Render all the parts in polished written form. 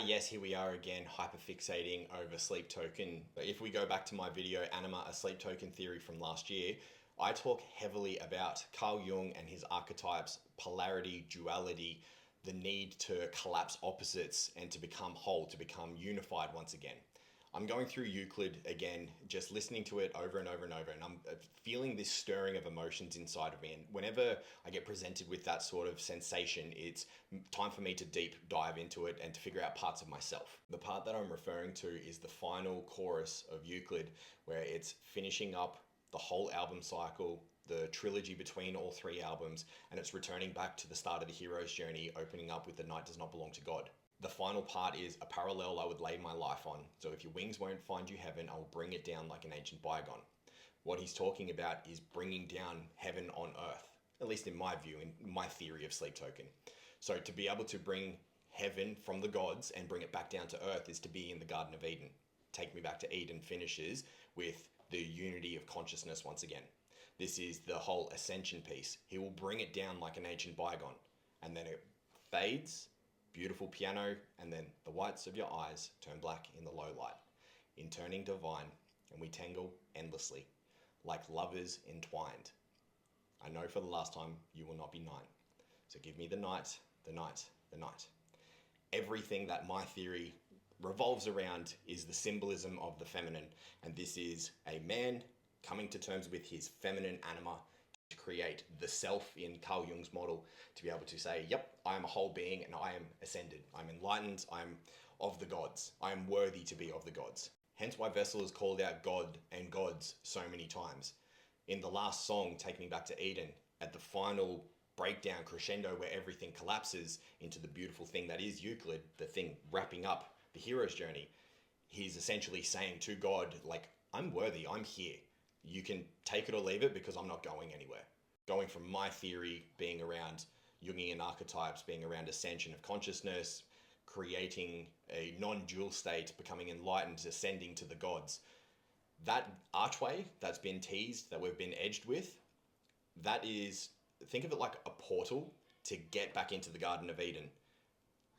Yes, here we are again, hyperfixating over sleep token. If we go back to my video, Anima, a sleep token theory from last year, I talk heavily about Carl Jung and his archetypes, polarity, duality, the need to collapse opposites and to become whole, to become unified once again. I'm going through Euclid again, just listening to it over and over and over, and I'm feeling this stirring of emotions inside of me. And whenever I get presented with that sort of sensation, it's time for me to deep dive into it and to figure out parts of myself. The part that I'm referring to is the final chorus of Euclid, where it's finishing up the whole album cycle, the trilogy between all three albums, and it's returning back to the start of the hero's journey, opening up with "The night does not belong to God." The final part is a parallel I would lay my life on. So if your wings won't find you heaven, I will bring it down like an ancient bygone. What he's talking about is bringing down heaven on earth, at least in my view, in my theory of sleep token. So to be able to bring heaven from the gods and bring it back down to earth is to be in the Garden of Eden. Take Me Back to Eden finishes with the unity of consciousness once again. This is the whole ascension piece. He will bring it down like an ancient bygone, and then it fades. Beautiful piano, and then the whites of your eyes turn black in the low light. In turning divine, and we tangle endlessly, like lovers entwined. I know for the last time you will not be nine. So give me the night, the night, the night. Everything that my theory revolves around is the symbolism of the feminine, and this is a man coming to terms with his feminine anima to create the self in Carl Jung's model, to be able to say, yep, I am a whole being and I am ascended, I'm enlightened, I'm of the gods, I am worthy to be of the gods. Hence why R.Y.S.E has called out God and gods so many times. In the last song, Take Me Back to Eden, at the final breakdown crescendo where everything collapses into the beautiful thing that is Euclid, the thing wrapping up the hero's journey, he's essentially saying to God, like, I'm worthy, I'm here. You can take it or leave it because I'm not going anywhere. Going from my theory being around Jungian archetypes, being around ascension of consciousness, creating a non-dual state, becoming enlightened, ascending to the gods. That archway that's been teased, that we've been edged with, that is, think of it like a portal to get back into the Garden of Eden.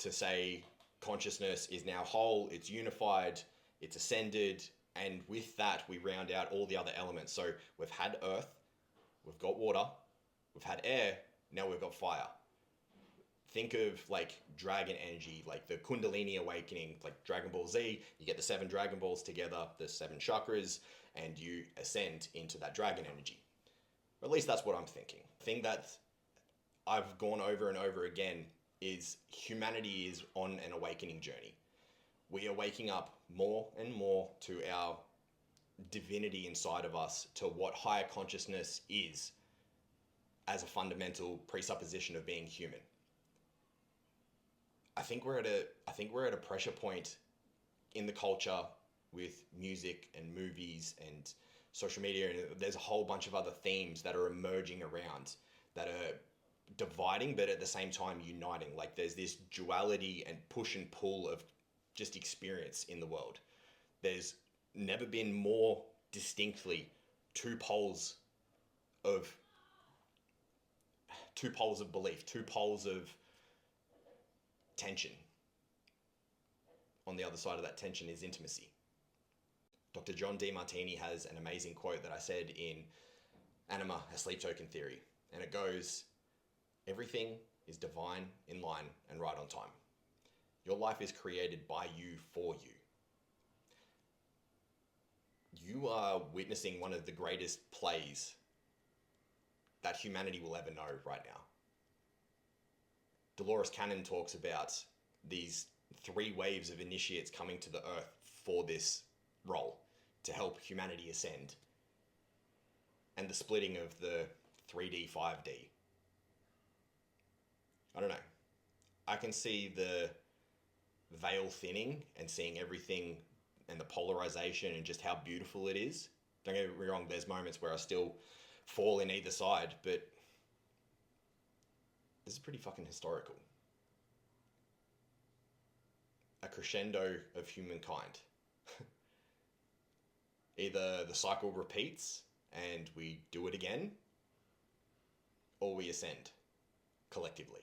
To say consciousness is now whole, it's unified, it's ascended, and with that, we round out all the other elements. So we've had earth, we've got water, we've had air, now we've got fire. Think of like dragon energy, like the Kundalini awakening, like Dragon Ball Z. You get the 7 Dragon Balls together, the 7 chakras, and you ascend into that dragon energy. Or at least that's what I'm thinking. The thing that I've gone over and over again is humanity is on an awakening journey. We are waking up more and more to our divinity inside of us, to what higher consciousness is as a fundamental presupposition of being human. I think we're at a pressure point in the culture with music and movies and social media, and there's a whole bunch of other themes that are emerging around that are dividing but at the same time uniting. Like there's this duality and push and pull of just experience in the world. There's never been more distinctly two poles of belief, two poles of tension. On the other side of that tension is intimacy. Dr. John Demartini has an amazing quote that I said in Anima, a sleep token theory, and it goes, everything is divine, in line, and right on time. Your life is created by you, for you. You are witnessing one of the greatest plays that humanity will ever know right now. Dolores Cannon talks about these 3 waves of initiates coming to the earth for this role, to help humanity ascend. And the splitting of the 3D, 5D. I don't know. I can see the veil thinning and seeing everything and the polarization and just how beautiful it is. Don't get me wrong, there's moments where I still fall in either side, but this is pretty fucking historical. A crescendo of humankind. Either the cycle repeats and we do it again, or we ascend collectively.